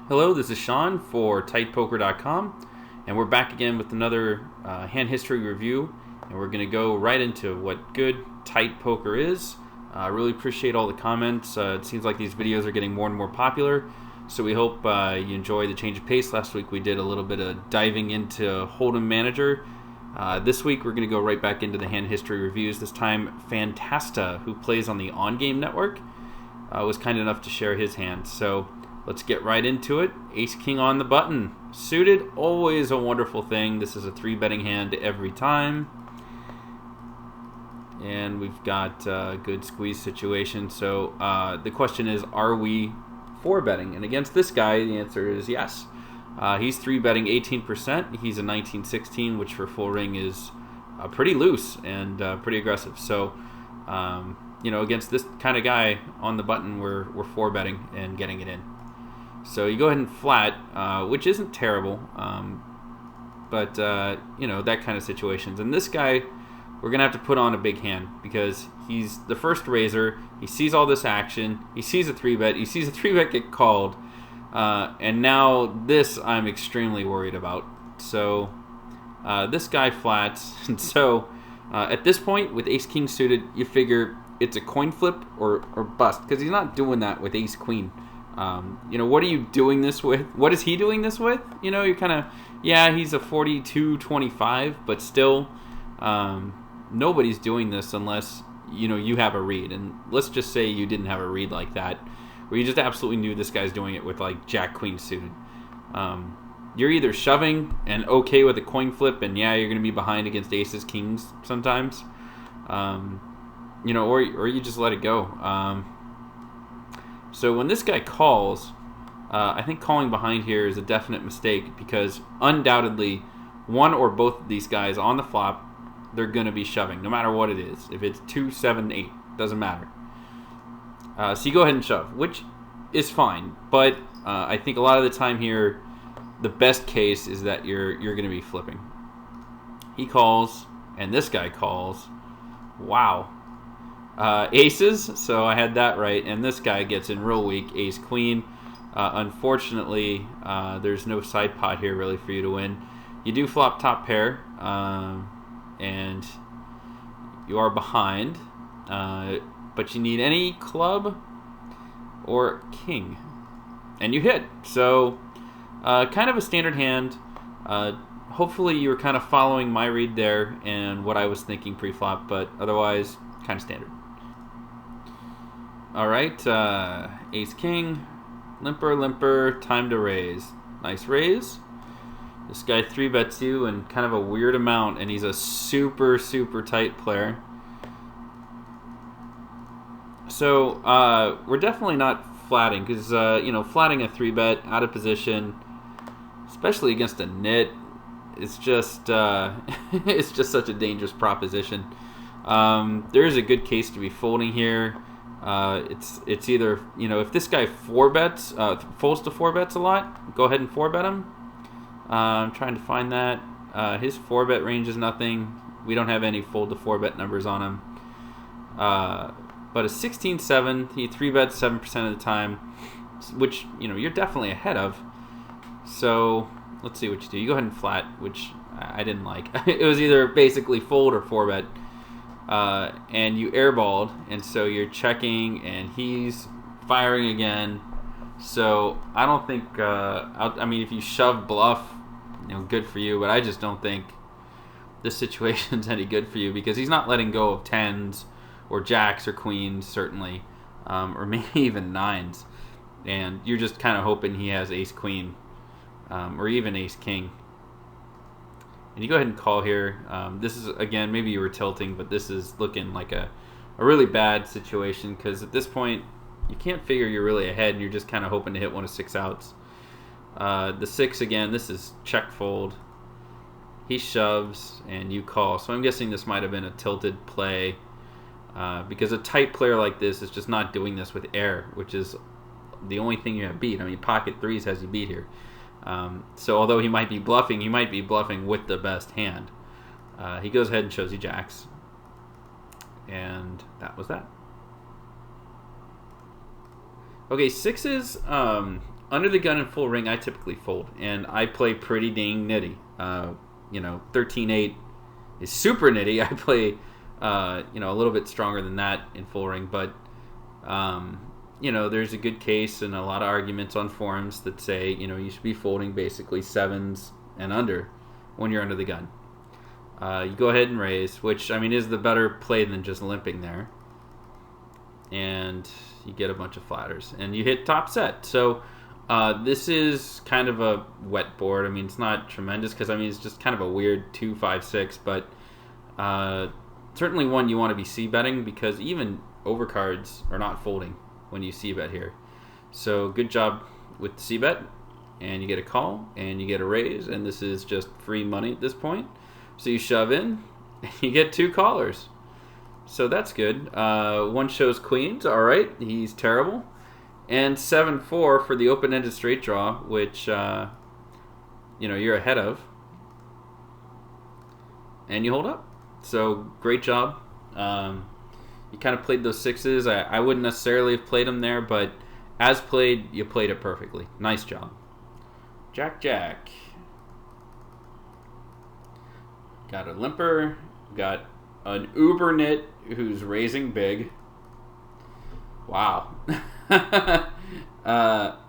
Hello, this is Sean for tightpoker.com, and we're back again with another hand history review, and we're going to go right into what good tight poker is. I really appreciate all the comments. It seems like these videos are getting more and more popular, so we hope you enjoy the change of pace. Last week we did a little bit of diving into Hold'em Manager. This week we're going to go right back into the hand history reviews. This time Fantasta, who plays on the OnGame network, was kind enough to share his hand. So let's get right into it. Ace King on the button. Suited, always a wonderful thing. This is a 3-betting hand every time. And we've got a good squeeze situation. So the question is, are we 4-betting? And against this guy, the answer is yes. He's 3-betting 18%. He's a 19-16, which for full ring is pretty loose and pretty aggressive. So, you know, against this kind of guy on the button, we're 4-betting and getting it in. So you go ahead and flat, which isn't terrible, but you know, that kind of situations. And this guy, we're gonna have to put on a big hand because he's the first raiser. He sees all this action. He sees a 3-bet. He sees a 3-bet get called, and now this I'm extremely worried about. So this guy flats, and so at this point with Ace King suited, you figure it's a coin flip or bust because he's not doing that with Ace Queen. You know, what are you doing this with? What is he doing this with? You know, you're kind of, yeah, he's a 42-25, but still, nobody's doing this unless, you know, you have a read. And let's just say you didn't have a read like that, where you just absolutely knew this guy's doing it with, like, Jack Queen suited. You're either shoving and okay with a coin flip, and yeah, you're going to be behind against aces, kings sometimes, you know, or you just let it go. So when this guy calls, I think calling behind here is a definite mistake because undoubtedly one or both of these guys on the flop, they're going to be shoving no matter what it is. If it's 2, 7, 8, doesn't matter. So you go ahead and shove, which is fine. But I think a lot of the time here, the best case is that you're going to be flipping. He calls, and this guy calls. Wow. Aces, so I had that right, and this guy gets in real weak, ace queen. Unfortunately, there's no side pot here really for you to win. You do flop top pair, and you are behind, but you need any club or king, and you hit. So kind of a standard hand. Hopefully you were kind of following my read there and what I was thinking pre-flop, but otherwise kind of standard. Alright, ace king, limper, time to raise. Nice raise. This guy 3-bets you and kind of a weird amount, and he's a super tight player. So we're definitely not flatting because you know, flatting a 3-bet out of position, especially against a nit, it's just it's just such a dangerous proposition. There is a good case to be folding here. It's either, you know, if this guy 4-bets, folds to 4-bets a lot, go ahead and 4-bet him. I'm trying to find that. His 4-bet range is nothing. We don't have any fold to 4-bet numbers on him. But a 16-7, he 3-bets 7% of the time, which, you know, you're definitely ahead of. So let's see what you do. You go ahead and flat, which I didn't like. It was either basically fold or 4-bet. And you airballed, and so you're checking, and he's firing again. So I don't think, I mean, if you shove bluff, you know, good for you, but I just don't think this situation's any good for you because he's not letting go of 10s or jacks or queens, certainly, or maybe even 9s. And you're just kind of hoping he has ace queen, or even ace king. And you go ahead and call here. This is, again, maybe you were tilting, but this is looking like a really bad situation because at this point, you can't figure you're really ahead and you're just kind of hoping to hit one of 6 outs. The 6, again, this is check fold. He shoves and you call. So I'm guessing this might have been a tilted play because a tight player like this is just not doing this with air, which is the only thing you have beat. I mean, pocket 3s has you beat here. So although he might be bluffing with the best hand. He goes ahead and shows you jacks. And that was that. Okay, sixes, under the gun and full ring, I typically fold, and I play pretty dang nitty. 13-8 is super nitty. I play, a little bit stronger than that in full ring, but there's a good case and a lot of arguments on forums that say, you should be folding basically sevens and under when you're under the gun. You go ahead and raise, which, is the better play than just limping there. And you get a bunch of flatters. And you hit top set. So this is kind of a wet board. It's not tremendous because, it's just kind of a weird 2, 5, 6. But certainly one you want to be c-betting because even overcards are not folding when you c-bet here. So good job with the c-bet. And you get a call and you get a raise. And this is just free money at this point. So you shove in and you get 2 callers. So that's good. One shows queens. All right. He's terrible. And 7-4 for the open-ended straight draw, which, you're ahead of. And you hold up. So great job. You kind of played those sixes. I wouldn't necessarily have played them there, but as played, you played it perfectly. Nice job. Jack, Jack. Got a limper. Got an uber nit who's raising big. Wow. I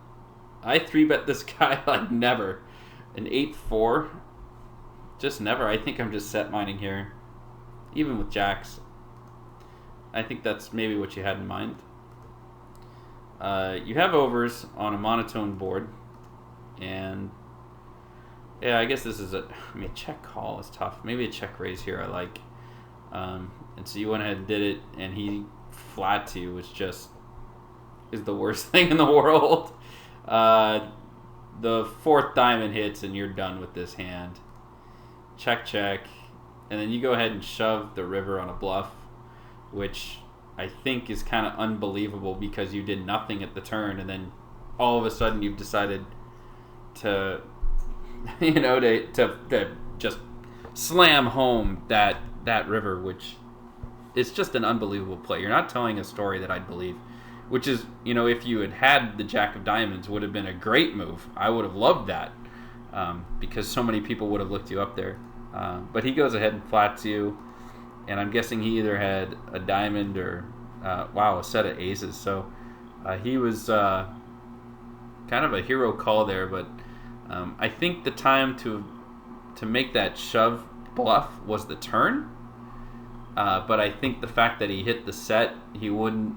3-bet this guy like never. An 8-4. Just never. I think I'm just set mining here. Even with jacks. I think that's maybe what you had in mind. You have overs on a monotone board. And yeah, I guess this is a check call is tough. Maybe a check raise here I like. And so you went ahead and did it, and he flat to you, which just is the worst thing in the world. The 4th diamond hits, and you're done with this hand. Check, check. And then you go ahead and shove the river on a bluff, which I think is kind of unbelievable because you did nothing at the turn, and then all of a sudden you've decided to, to just slam home that river, which is just an unbelievable play. You're not telling a story that I'd believe, which is, if you had the jack of diamonds, would have been a great move. I would have loved that because so many people would have looked you up there. But he goes ahead and flats you, and I'm guessing he either had a diamond or, a set of aces. So he was kind of a hero call there, but I think the time to make that shove bluff was the turn. But I think the fact that he hit the set, he wouldn't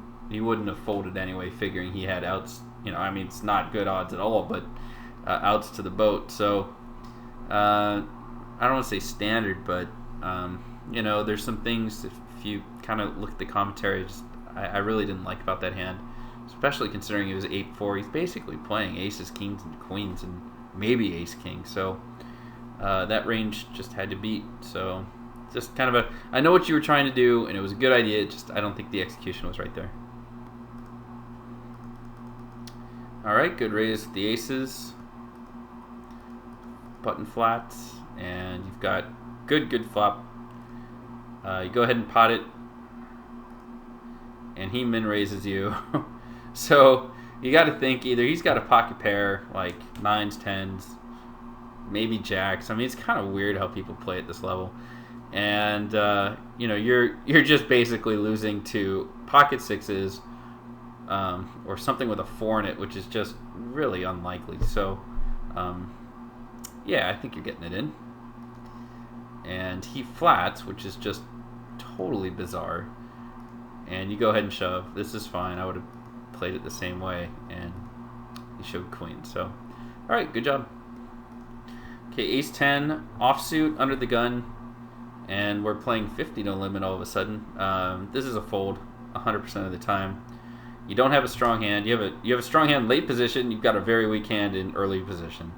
have folded anyway, figuring he had outs. It's not good odds at all, but outs to the boat. So I don't want to say standard, but there's some things, if you kind of look at the commentary, I really didn't like about that hand, especially considering it was 8-4. He's basically playing aces, kings, and queens, and maybe ace king. So that range just had to beat. So just kind of I know what you were trying to do, and it was a good idea. I don't think the execution was right there. All right, good raise with the aces. Button flats, and you've got good flop. You go ahead and pot it, and he min raises you. So you got to think either he's got a pocket pair like 9s, 10s, maybe jacks. It's kind of weird how people play at this level. And you're just basically losing to pocket 6s or something with a 4 in it, which is just really unlikely. So yeah, I think you're getting it in. And he flats, which is just totally bizarre. And you go ahead and shove. This is fine. I would have played it the same way, and he showed queen. So, all right, good job. Okay, ace 10 offsuit under the gun, and we're playing 50 no limit all of a sudden. This is a fold 100% of the time. You don't have a strong hand. You have a strong hand late position. You've got a very weak hand in early position,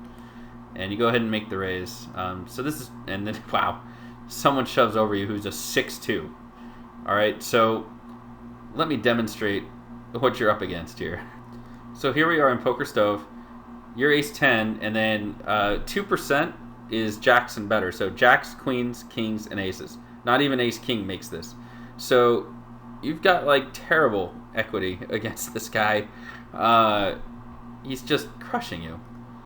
and you go ahead and make the raise. So this is, and then wow, someone shoves over you who's a 6-2. All right, so let me demonstrate what you're up against here. So here we are in Poker Stove. You're ace 10, and then 2% is jacks and better. So jacks, queens, kings, and aces. Not even ace king makes this. So you've got like terrible equity against this guy. he's just crushing you.